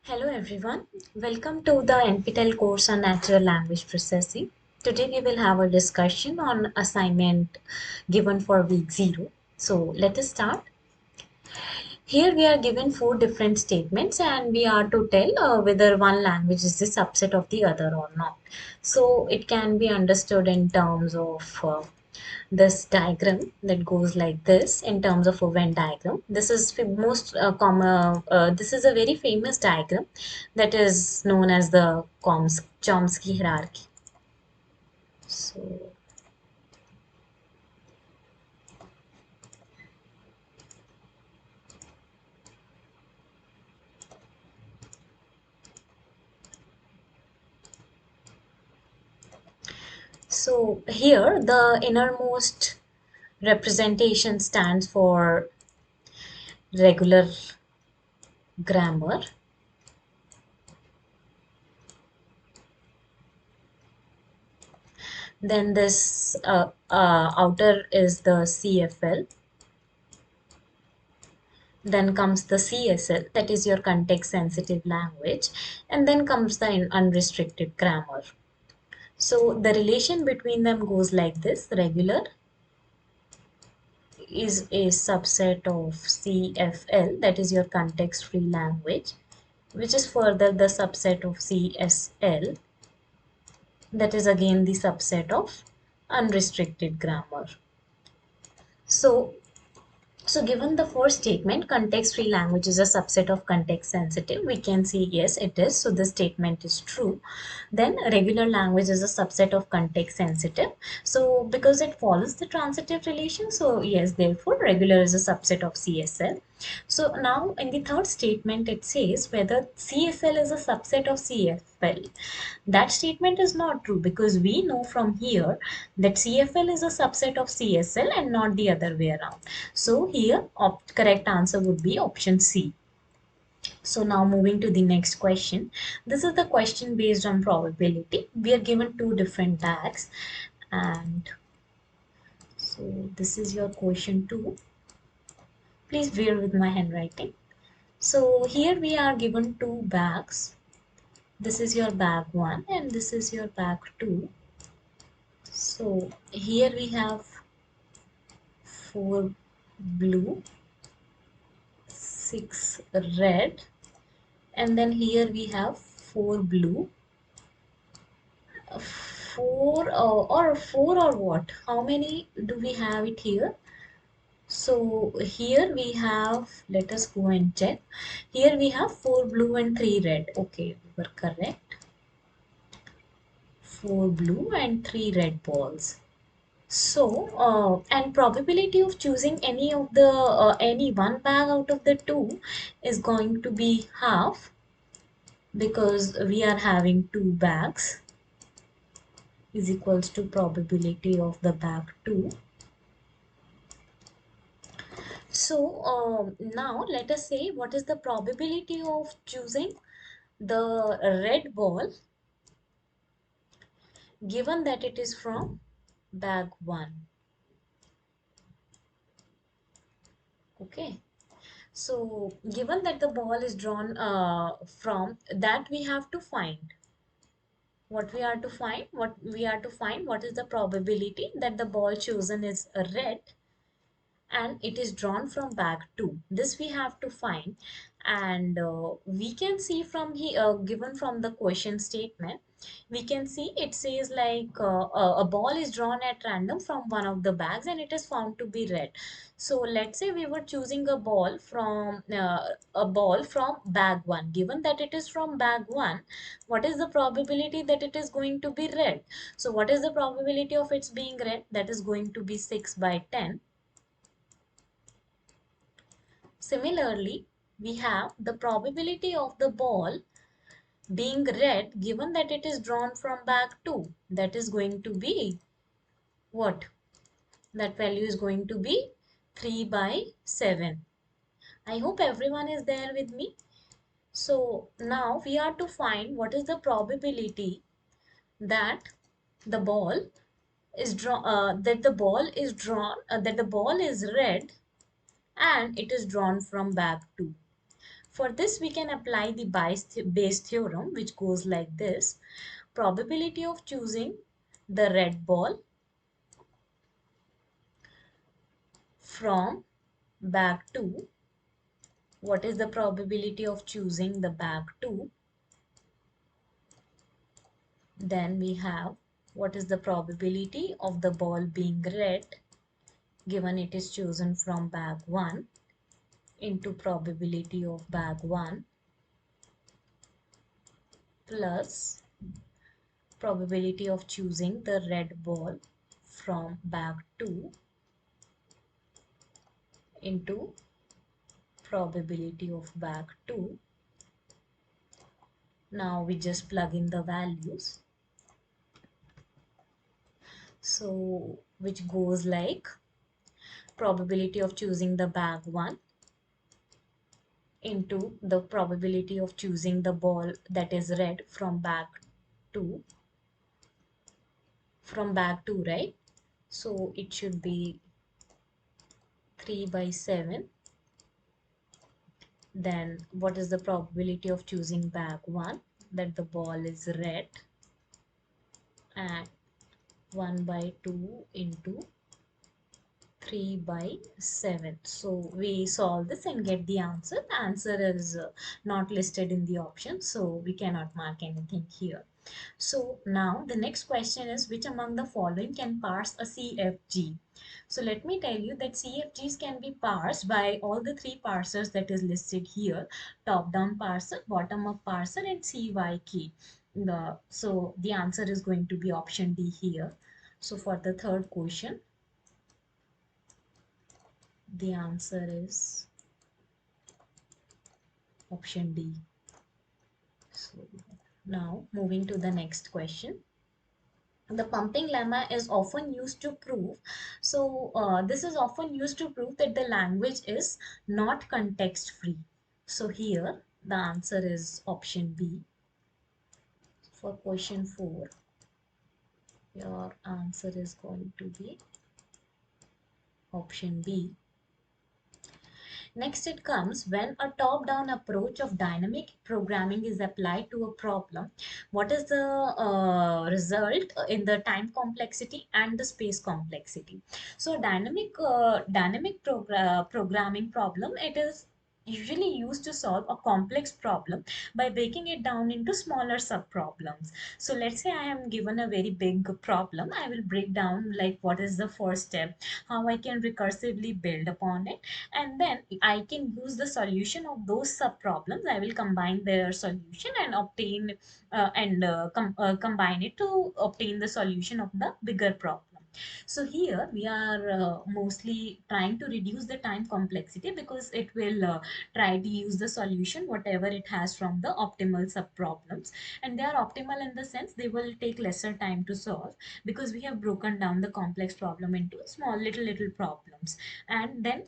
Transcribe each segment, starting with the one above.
Hello everyone, welcome to the NPTEL course on Natural Language Processing. Today we will have a discussion on assignment given for week 0. So let us start. Here we are given 4 different statements and we are to tell whether one language is a subset of the other or not. So it can be understood in terms of this diagram that goes like this in terms of a Venn diagram. This is the most common, this is a very famous diagram that is known as the Chomsky hierarchy. So So here the innermost representation stands for regular grammar. Then this outer is the CFL. Then comes the CSL, that is your context sensitive language. And then comes the unrestricted grammar. So the relation between them goes like this. Regular is a subset of CFL, that is your context free language, which is further the subset of CSL, that is again the subset of unrestricted grammar. So given the first statement, context-free language is a subset of context-sensitive, we can say yes, it is. So this statement is true. Then regular language is a subset of context-sensitive. So because it follows the transitive relation, so yes, therefore regular is a subset of CSL. So now in the third statement, it says whether CSL is a subset of CFL. That statement is not true because we know from here that CFL is a subset of CSL and not the other way around. So here correct answer would be option C. So now moving to the next question. This is the question based on probability. We are given 2 different bags and so this is your question 2. Please bear with my handwriting. So here we are given 2 bags. This is your bag 1 and this is your bag 2. So here we have 4 blue, 6 red, and then here we have 4 blue, 4 or 4 or what? How many do we have it here? So here we have, let us go and check. Here we have 4 blue and 3 red. Okay, we were correct. 4 blue and 3 red balls. So, and probability of choosing any of the any one bag out of the 2 is going to be half because we are having 2 bags is equals to probability of the bag 2. So, now let us say what is the probability of choosing the red ball given that it is from bag 1. Okay. So given that the ball is drawn from that, we have to find what is the probability that the ball chosen is a red and it is drawn from bag 2. This we have to find, and we can see from here given from the question statement, we can see it says like a ball is drawn at random from one of the bags and it is found to be red. So let's say we were choosing a ball from bag 1. Given that it is from bag 1, what is the probability that it is going to be red? So what is the probability of its being red? That is going to be 6 by 10. Similarly, we have the probability of the ball being red given that it is drawn from bag 2. That is going to be what? That value is going to be 3 by 7. I hope everyone is there with me. So now we are to find what is the probability that the ball is that the ball is red and it is drawn from bag 2. For this, we can apply the Bayes theorem, which goes like this. Probability of choosing the red ball from bag 2. What is the probability of choosing the bag 2? Then we have what is the probability of the ball being red given it is chosen from bag 1 into probability of bag 1 plus probability of choosing the red ball from bag 2 into probability of bag 2. Now we just plug in the values. So which goes like probability of choosing the bag 1 into the probability of choosing the ball that is red from bag 2, right? So it should be 3 by 7. Then what is the probability of choosing bag 1? That the ball is red, and 1 by 2 into 3 by 7. So we solve this and get the answer. The answer is not listed in the option, so we cannot mark anything here. So now the next question is, which among the following can parse a CFG? So let me tell you that CFGs can be parsed by all the three parsers that is listed here: top-down parser, bottom-up parser, and CYK. So the answer is going to be option D here. So for the third question, the answer is option D. So now moving to the next question. The pumping lemma is often used to prove, this is often used to prove that the language is not context free. So here the answer is option B. For question 4, your answer is going to be option B. Next, it comes when a top-down approach of dynamic programming is applied to a problem. What is the result in the time complexity and the space complexity? So, dynamic programming problem, it is usually used to solve a complex problem by breaking it down into smaller sub problems. So let's say I am given a very big problem. I will break down like what is the first step, how I can recursively build upon it, and then I can use the solution of those sub problems. I will combine their solution and obtain combine it to obtain the solution of the bigger problem. So here we are mostly trying to reduce the time complexity because it will try to use the solution whatever it has from the optimal sub problems, and they are optimal in the sense they will take lesser time to solve because we have broken down the complex problem into small little problems. And then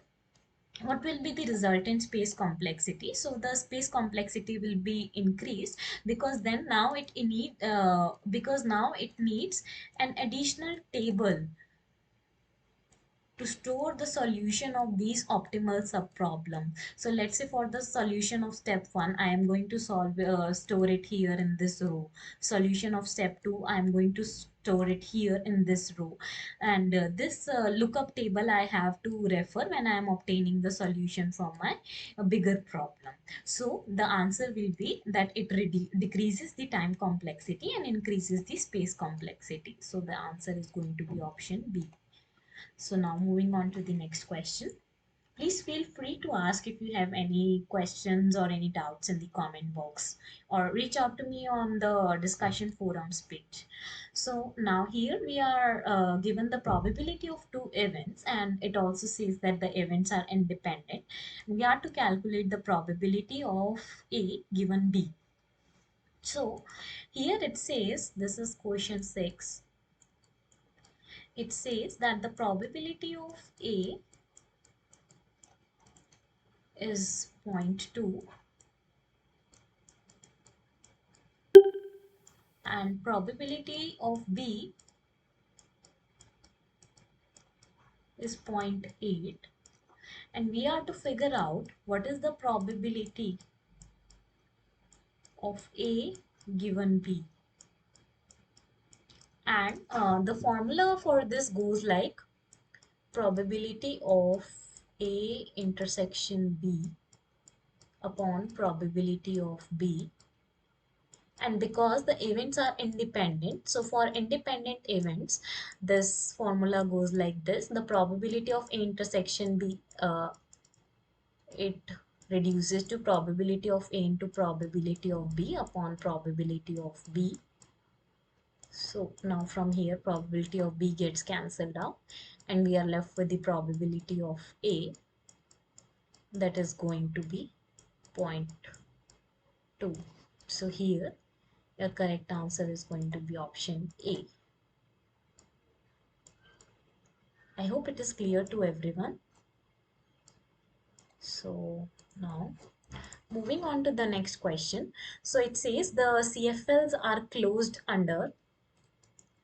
what will be the resultant space complexity? So the space complexity will be increased because then now because now it needs an additional table to store the solution of these optimal subproblem. So let's say for the solution of step 1, I am going to store it here in this row. Solution of step 2, I am going to store it here in this row. And this lookup table I have to refer when I am obtaining the solution for my bigger problem. So the answer will be that it decreases the time complexity and increases the space complexity. So the answer is going to be option B. So now moving on to the next question. Please feel free to ask if you have any questions or any doubts in the comment box, or reach out to me on the discussion forums page. So now here we are given the probability of two events, and it also says that the events are independent. We are to calculate the probability of A given B. So here it says, this is question 6. It says that the probability of A is 0.2 and probability of B is 0.8, and we are to figure out what is the probability of A given B. And the formula for this goes like probability of A intersection B upon probability of B. And because the events are independent, so for independent events, this formula goes like this: the probability of A intersection B, it reduces to probability of A into probability of B upon probability of B. So now from here, probability of B gets cancelled out and we are left with the probability of A, that is going to be 0.2. So here your correct answer is going to be option A. I hope it is clear to everyone. So now moving on to the next question. So it says the CFLs are closed under.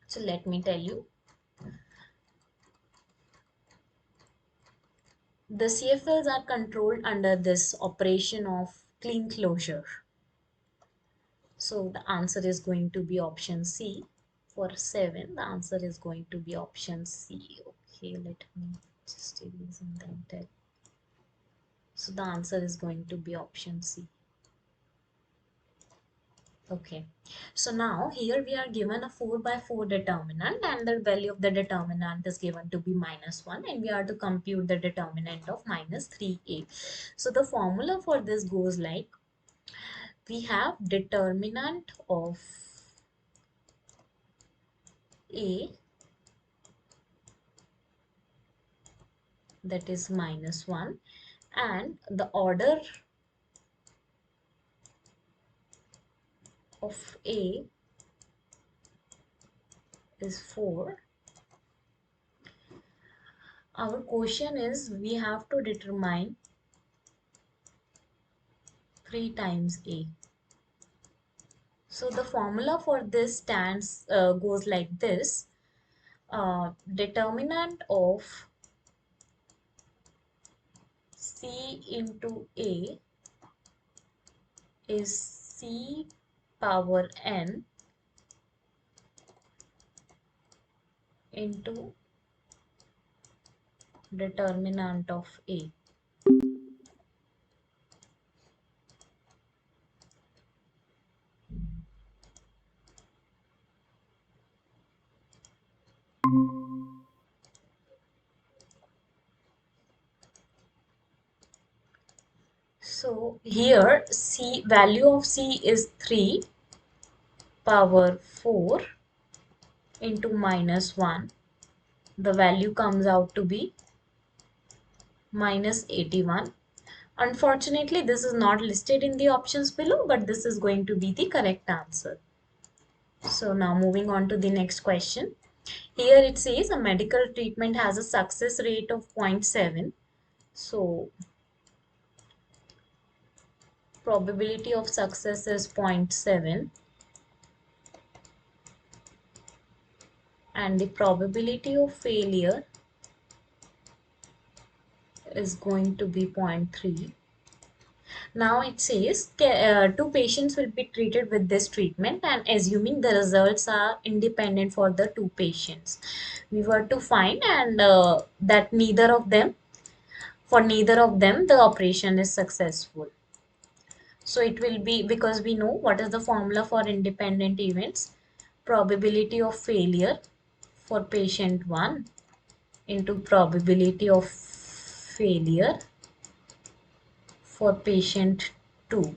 So let me tell you. The CFLs are controlled under this operation of clean closure. So the answer is going to be option C. For 7, the answer is going to be option C. Okay, let me just erase and then tell. So the answer is going to be option C. Okay, so now here we are given a 4 by 4 determinant and the value of the determinant is given to be -1 and we are to compute the determinant of -3a. So the formula for this goes like, we have determinant of A, that is -1, and the order of A is 4. Our question is, we have to determine 3 times A. So the formula for this goes like this: determinant of C into A is C power n into determinant of A. So here value of C is 3 power 4 into -1. The value comes out to be -81. Unfortunately, this is not listed in the options below, but this is going to be the correct answer. So now moving on to the next question. Here it says a medical treatment has a success rate of 0.7. So probability of success is 0.7 and the probability of failure is going to be 0.3. Now it says 2 patients will be treated with this treatment, and assuming the results are independent for the 2 patients, we were to find and that for neither of them the operation is successful. So it will be, because we know what is the formula for independent events: probability of failure for patient 1 into probability of failure for patient 2.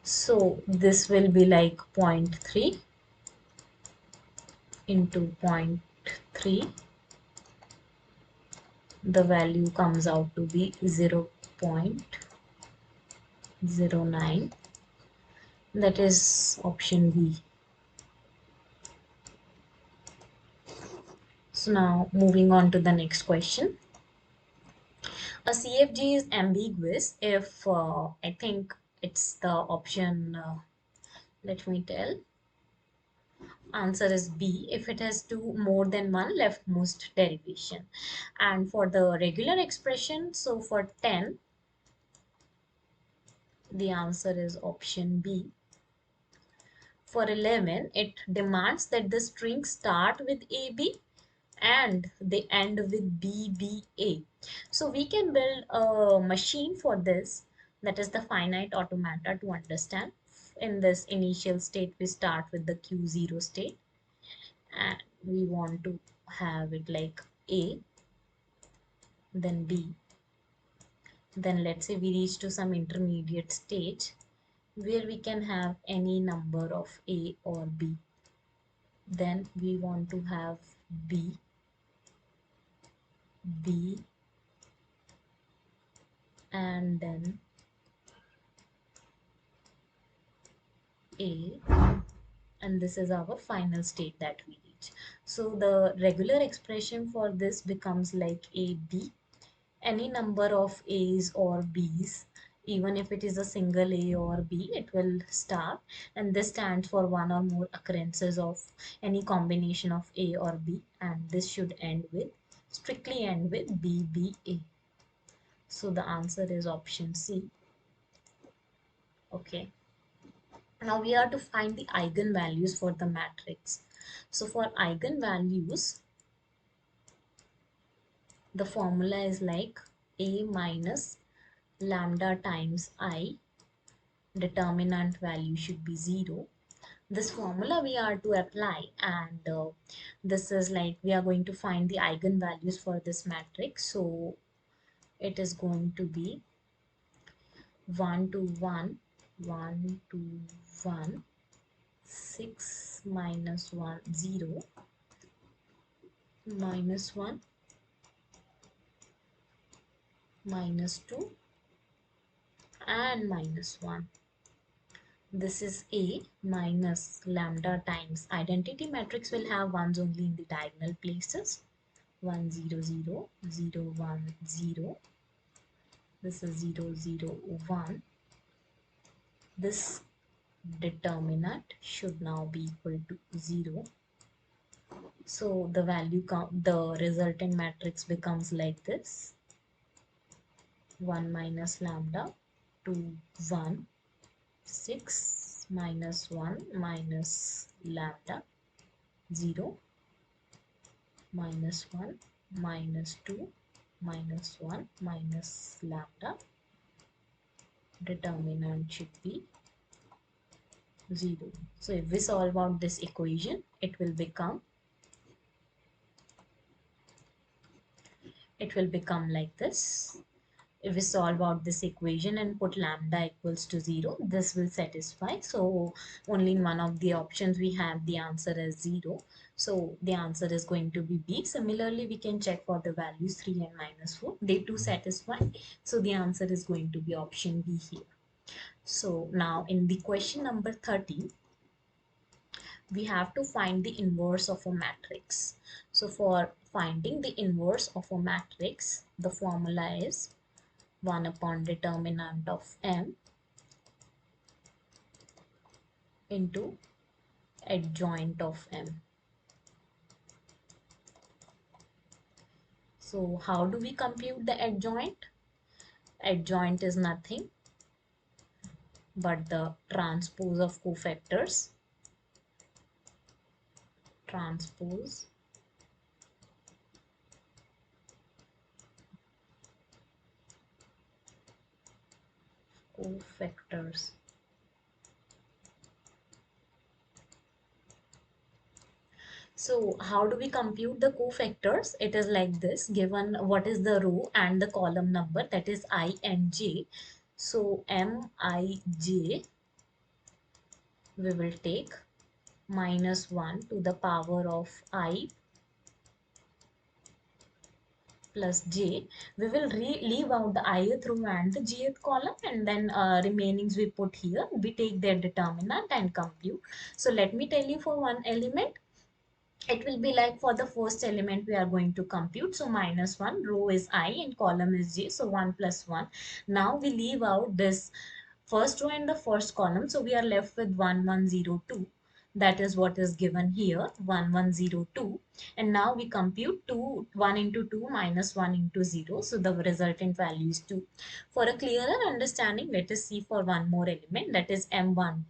So this will be like 0.3 into 0.3. The value comes out to be 0.09. That is option B. So now moving on to the next question. A CFG is ambiguous if I think it's the option, let me tell. Answer is B if it has 2 more than 1 leftmost derivation. And for the regular expression, so for 10, The answer is option B. For 11, it demands that the strings start with AB and they end with BBA. So we can build a machine for this, that is the finite automata, to understand. In this initial state, we start with the Q0 state and we want to have it like A, then B, then let's say we reach to some intermediate stage where we can have any number of A or B. Then we want to have B, B, and then A, and this is our final state that we reach. So the regular expression for this becomes like AB. Any number of A's or B's, even if it is a single A or B, it will start, and this stands for one or more occurrences of any combination of A or B, and this should end with, strictly end with BBA. So the answer is option C. Okay. Now we are to find the eigenvalues for the matrix. So for eigenvalues, the formula is like A minus lambda times I, determinant value should be 0. This formula we are to apply, and this is like we are going to find the eigenvalues for this matrix. So it is going to be 1 to 1, 1 to 1, 6 minus 1, 0, minus 1, minus 2, and minus 1. This is A minus lambda times identity matrix will have ones only in the diagonal places. 1 0 0 0 1 0. This is 0 0 1. This determinant should now be equal to 0. So the the resultant matrix becomes like this: 1 minus lambda, 2 1, 6 minus 1 minus lambda, 0, minus 1, minus 2, minus 1, minus lambda. Determinant should be 0. So if we solve out this equation, it will become like this. If we solve out this equation and put lambda equals to 0, this will satisfy. So only in one of the options we have the answer as 0. So the answer is going to be B. Similarly, we can check for the values 3 and minus 4. They too satisfy. So the answer is going to be option B here. So now in the question number 30, we have to find the inverse of a matrix. So for finding the inverse of a matrix, the formula is 1 upon determinant of M into adjoint of M. So how do we compute the adjoint? Adjoint is nothing but the transpose of cofactors. Transpose cofactors. So how do we compute the cofactors? It is like this: given what is the row and the column number, that is I and j. So Mij we will take minus 1 to the power of I plus j. We will leave out the ith row and the jth column, and then remainings we put here. We take their determinant and compute. So let me tell you, for one element, it will be like, for the first element we are going to compute. So minus 1, row is I and column is j. So 1 plus 1. Now we leave out this first row and the first column. So we are left with 1 1 0 2. That is what is given here, 1102. And now we compute 1 into 2 minus 1 into 0. So the resultant value is 2. For a clearer understanding, let us see for one more element, that is M12.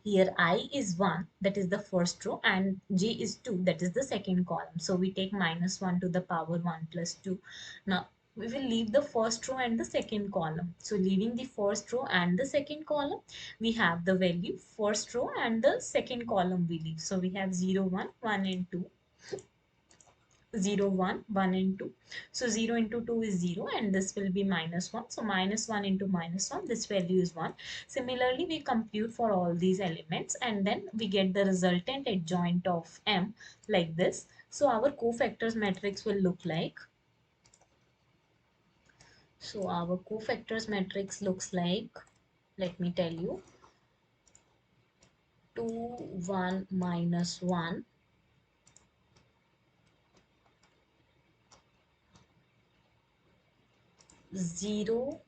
Here I is 1, that is the first row, and J is 2, that is the second column. So we take minus 1 to the power 1 plus 2. Now we will leave the first row and the second column. So leaving the first row and the second column, we have the value first row and the second column we leave. So we have 0, 1, 1 and 2. 0, 1, 1 and 2. So 0 into 2 is 0 and this will be minus 1. So minus 1 into minus 1, this value is 1. Similarly, we compute for all these elements and then we get the resultant adjoint of M like this. So our cofactors matrix will look like, so our cofactors matrix looks like, let me tell you, 2, 1, minus 1, 0,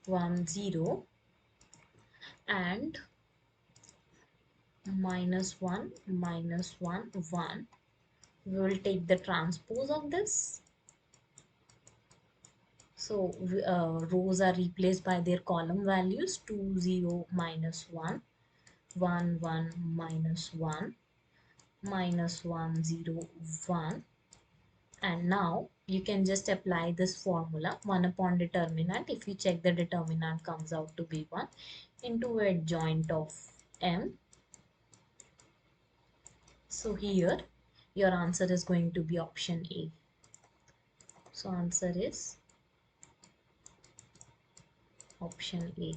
1, 0, and minus 1, minus 1, 1. We will take the transpose of this. So rows are replaced by their column values, 2, 0, minus 1, 1, 1, minus 1, minus 1, 0, 1. And now you can just apply this formula, 1 upon determinant. If you check, the determinant comes out to be 1 into adjoint of M. So here your answer is going to be option A. So answer is option A.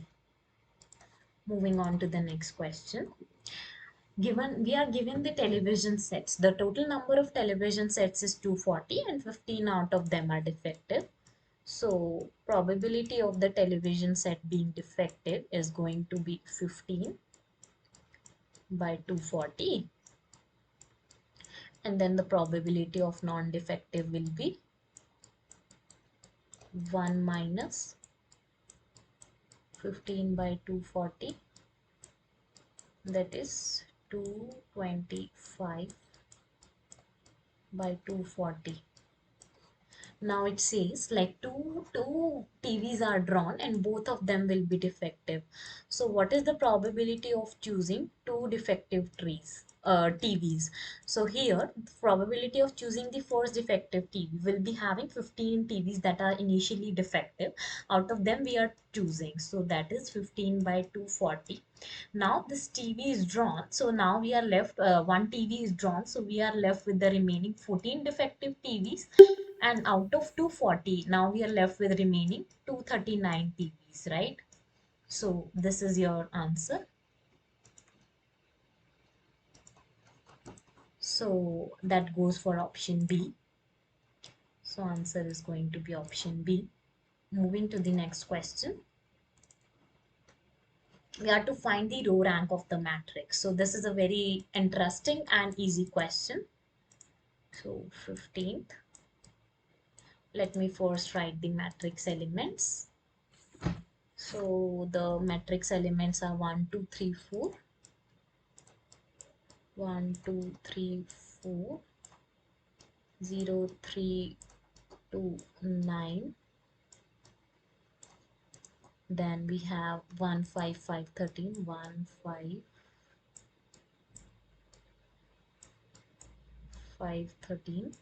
Moving on to the next question. We are given the television sets. The total number of television sets is 240 and 15 out of them are defective. So probability of the television set being defective is going to be 15 by 240. And then the probability of non-defective will be 1 minus 15 by 240, that is 225 by 240. Now it says like two TVs are drawn and both of them will be defective. So what is the probability of choosing two defective TVs? So here the probability of choosing the first defective TV will be having 15 TVs that are initially defective. Out of them we are choosing. So that is 15 by 240. Now this TV is drawn. So now we are left, one TV is drawn. So we are left with the remaining 14 defective TVs. And out of 240, now we are left with remaining 239 TVs, right? So this is your answer. So that goes for option B. So answer is going to be option B. Moving to the next question. We have to find the row rank of the matrix. So this is a very interesting and easy question. So 15th. Let me first write the matrix elements. So the matrix elements are 1, 2, 3, 4. 1, 2, 3, 4, 0, 3, 2, 9. Then we have 1, 5, 5, 13, 1, 5, 5, 13,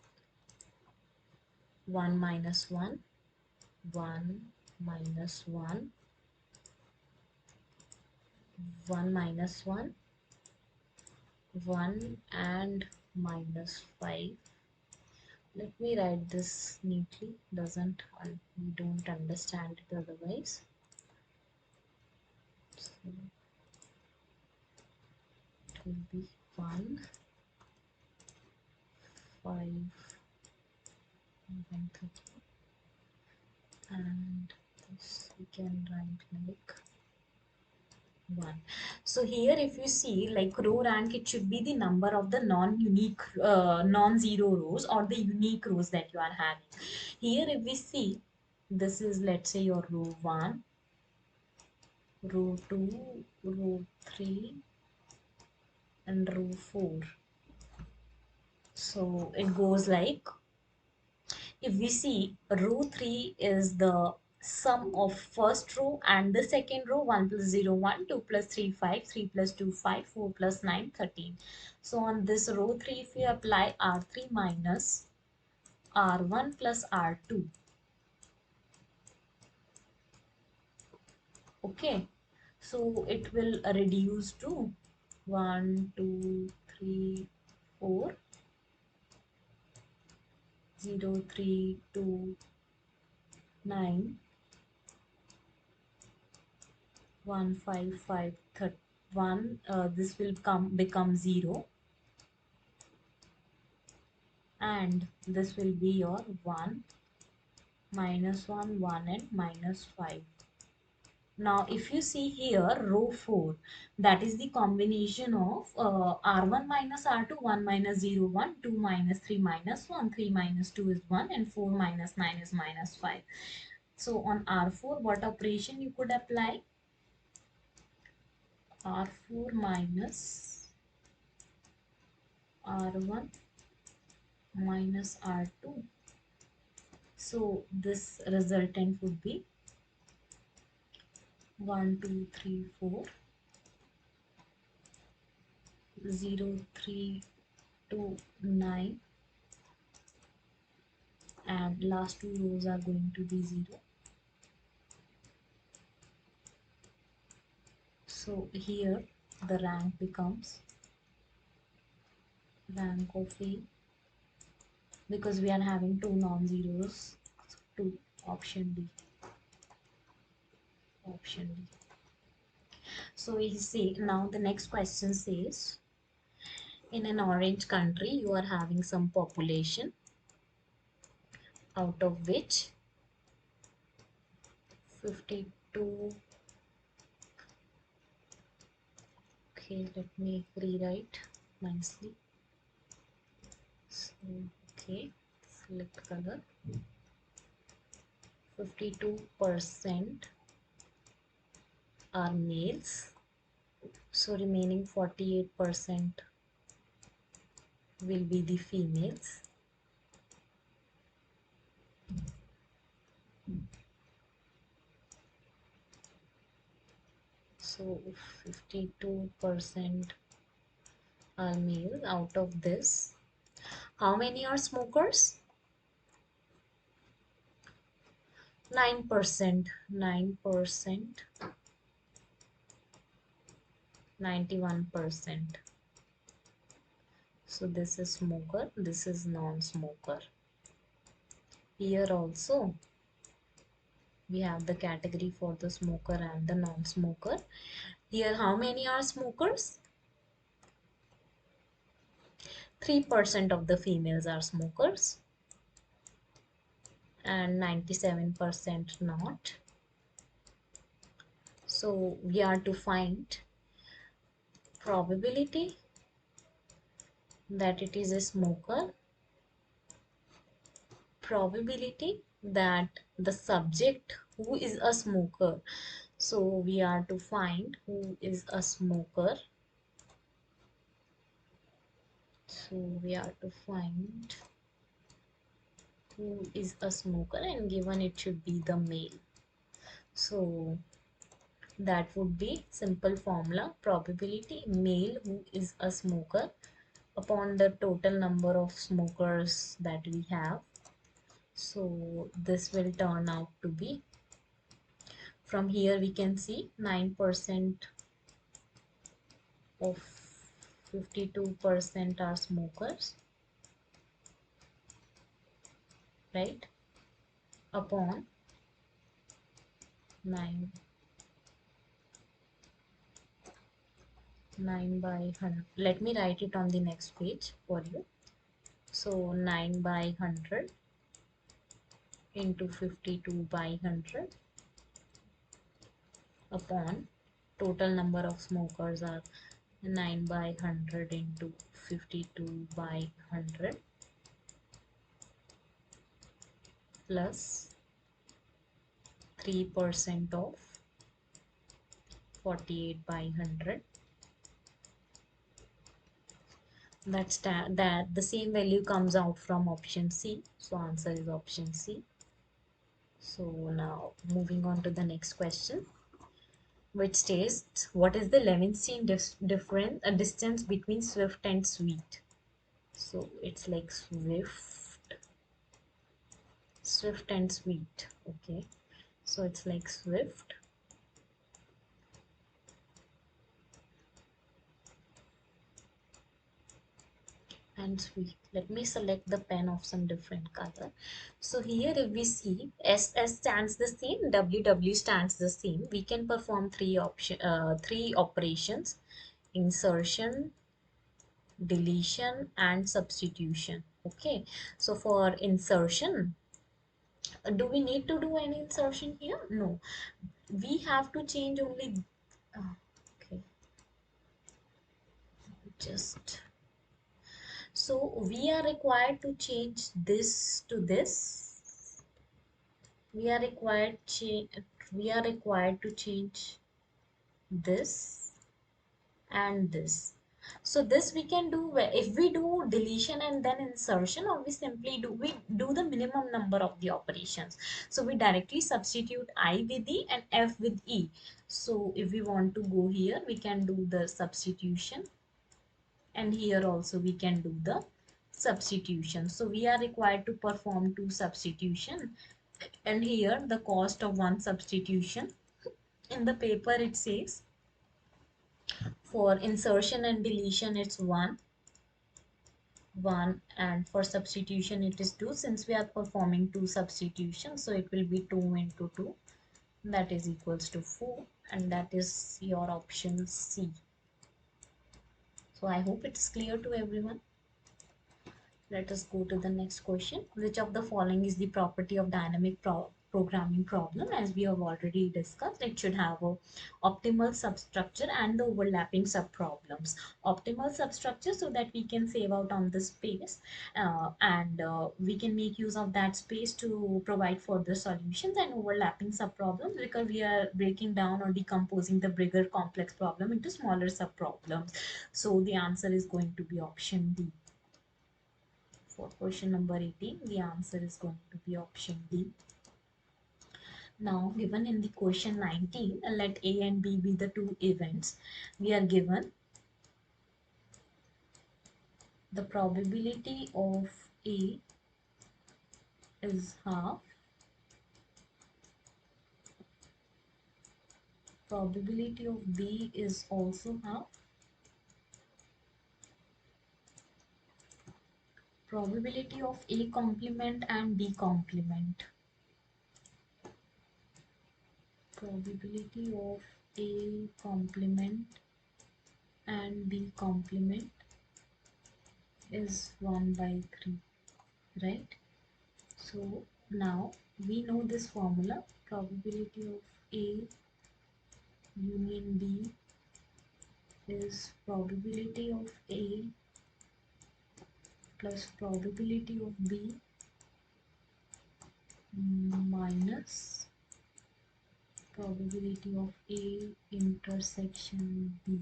1 minus 1, 1 minus 1, 1 minus 1, 1 and minus 5. Let me write this neatly. We don't understand it otherwise. So it will be 1, 5, 30, and this we can write like 1. So here if you see, like row rank, it should be the number of the non-unique non-zero rows or the unique rows that you are having. Here if we see, this is, let's say, your row 1, row 2, row 3, and row 4. So it goes like, if we see row 3 is the sum of first row and the second row, 1 plus 0 1, 2 plus 3 5, 3 plus 2 5, 4 plus 9 13. So on this row 3, if we apply R3 minus R1 plus R2, okay, so it will reduce to 1 2 3 4 0 3 2 9 1 5 5 1. This will become 0, and this will be your 1 minus 1 1 and minus 5. Now if you see here row 4, that is the combination of R1 minus R2, 1 minus 0 1, 2 minus 3 minus 1, 3 minus 2 is 1, and 4 minus 9 is minus 5. So on R4, what operation you could apply? R4 minus R1 minus R2. So this resultant would be 1 2 3 4 0 3 2 9, and last two rows are going to be 0. So here the rank becomes rank of A, because we are having two non-zeros, to option D. Option D. So we see now the next question says, in an orange country you are having some population, out of which 52, okay, let me rewrite nicely. So okay, select color. 52% are males, so remaining 48% will be the females. So 52% are male. Out of this, how many are smokers? 9%. 9%. 91%. So this is smoker, this is non-smoker. Here also we have the category for the smoker and the non-smoker. Here how many are smokers? 3% of the females are smokers and 97% not. So we are to find probability that it is a smoker, probability that the subject who is a smoker. So we are to find who is a smoker. So we are to find who is a smoker, and given it should be the male. So that would be simple formula, probability male who is a smoker upon the total number of smokers that we have. So this will turn out to be, from here we can see 9% of 52% are smokers, right, upon 9 by 100. Let me write it on the next page for you. So 9 by 100 into 52 by 100 upon total number of smokers are 9 by 100 into 52 by 100 plus 3% of 48 by 100 that the same value comes out from option C. So answer is option C. So now moving on to the next question, which states what is the Levenshtein difference distance between swift and sweet. So it's like swift and sweet. Okay, so it's like swift and sweet. Let me select the pen of some different color. So here if we see S stands the same, W stands the same, we can perform three operations: insertion, deletion and substitution. Okay, so for insertion, do we need to do any insertion here? No, we have to change only okay, just so we are required to change this to this. We are required we are required to change this and this. So this we can do if we do deletion and then insertion, or we do the minimum number of the operations. So we directly substitute I with E and F with E. So if we want to go here, we can do the substitution, and here also we can do the substitution. So we are required to perform two substitution, and here the cost of one substitution, in the paper it says for insertion and deletion it's 1 and for substitution it is 2. Since we are performing two substitutions, so it will be 2 into 2, that is equals to 4, and that is your option C. So I hope it's clear to everyone. Let us go to the next question. Which of the following is the property of dynamic programming problem? As we have already discussed, it should have a optimal substructure and the overlapping subproblems. Optimal substructure so that we can save out on the space, and we can make use of that space to provide further solutions, and overlapping subproblems because we are breaking down or decomposing the bigger complex problem into smaller subproblems. So the answer is going to be option D. For question number 18, the answer is going to be option D. Now, given in the question 19, let A and B be the two events. We are given the probability of A is half, probability of B is also half, probability of A complement and B complement. Probability of A complement and B complement is 1 by 3, right? So now we know this formula: probability of A union B is probability of A plus probability of B minus probability of A intersection B.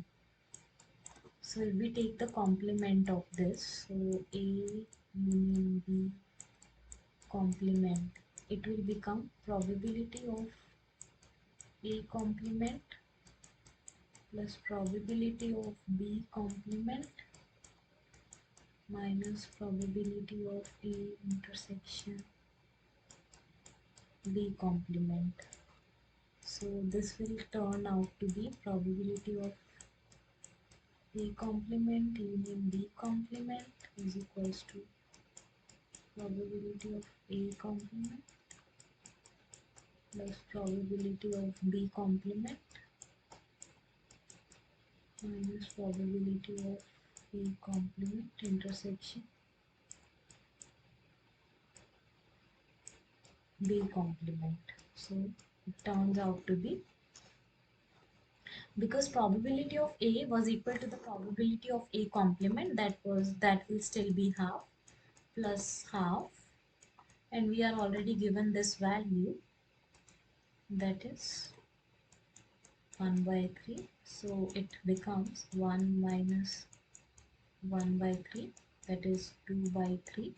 So if we take the complement of this, so A union B complement, it will become probability of A complement plus probability of B complement minus probability of A intersection B complement. So this will turn out to be probability of A complement union B complement is equals to probability of A complement plus probability of B complement minus probability of A complement intersection B complement. So it turns out to be, because probability of A was equal to the probability of A complement, that will still be half plus half, and we are already given this value, that is 1 by 3. So it becomes 1 minus 1 by 3, that is 2 by 3,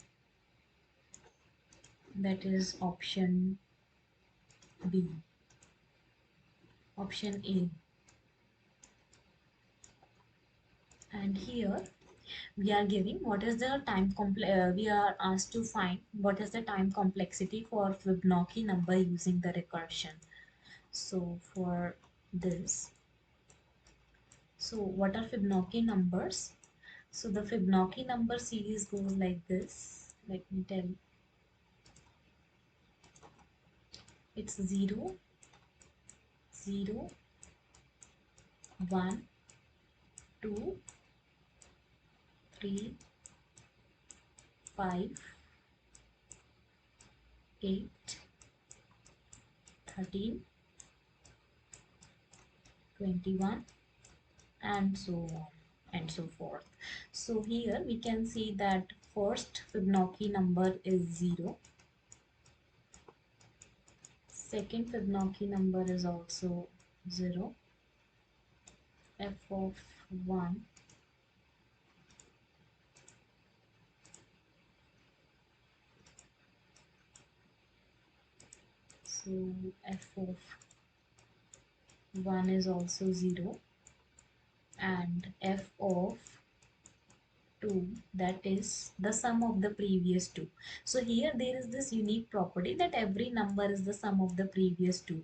that is option B. Option A. And here we are giving what is the we are asked to find what is the time complexity for Fibonacci number using the recursion. So for this, so what are Fibonacci numbers? So the Fibonacci number series goes like this. Let me tell you. It's 0, 0, 1, 2, 3, 5, 8, 13, 21, and so on and so forth. So here we can see that first Fibonacci number is 0. Second Fibonacci number is also 0. F of 1. So F of 1 is also 0. And F of 2, that is the sum of the previous two. So here there is this unique property that every number is the sum of the previous two.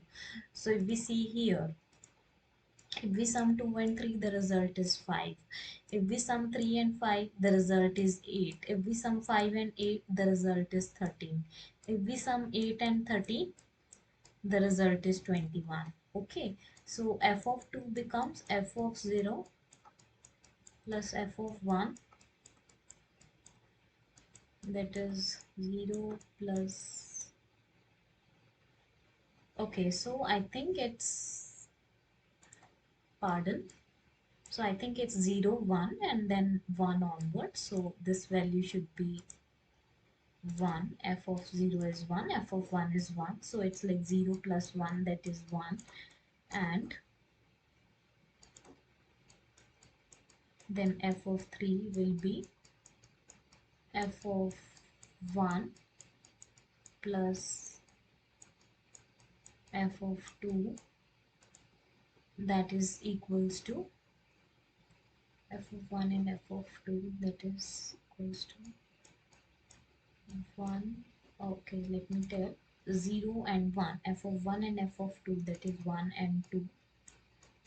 So if we see here, if we sum 2 and 3, the result is 5. If we sum 3 and 5, the result is 8. If we sum 5 and 8, the result is 13. If we sum 8 and 13, the result is 21. Okay, so f of 2 becomes f of 0 plus f of 1, that is 0 plus, okay, so I think it's, pardon, so I think it's 0 1 and then 1 onwards, so this value should be 1. F of 0 is 1, f of 1 is 1, so it's like 0 plus 1, that is 1, and then f of 3 will be f of 1 plus f of 2, that is equals to f of 1 and f of 2, that is equals to 1. Okay, let me tell, 0 and 1, f of 1 and f of 2, that is 1 and 2,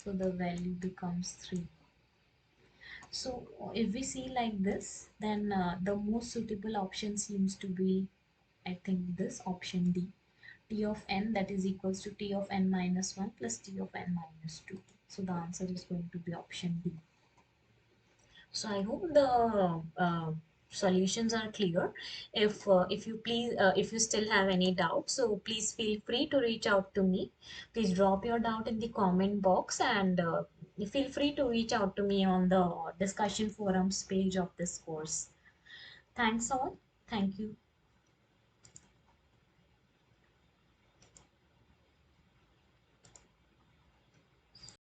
so the value becomes 3. So if we see like this, then the most suitable option seems to be, I think, this option D, t of n, that is equals to t of n minus 1 plus t of n minus 2. So the answer is going to be option D. So I hope the solutions are clear. If you please, if you still have any doubts, so please feel free to reach out to me. Please drop your doubt in the comment box, and feel free to reach out to me on the discussion forums page of this course. Thanks all. Thank you.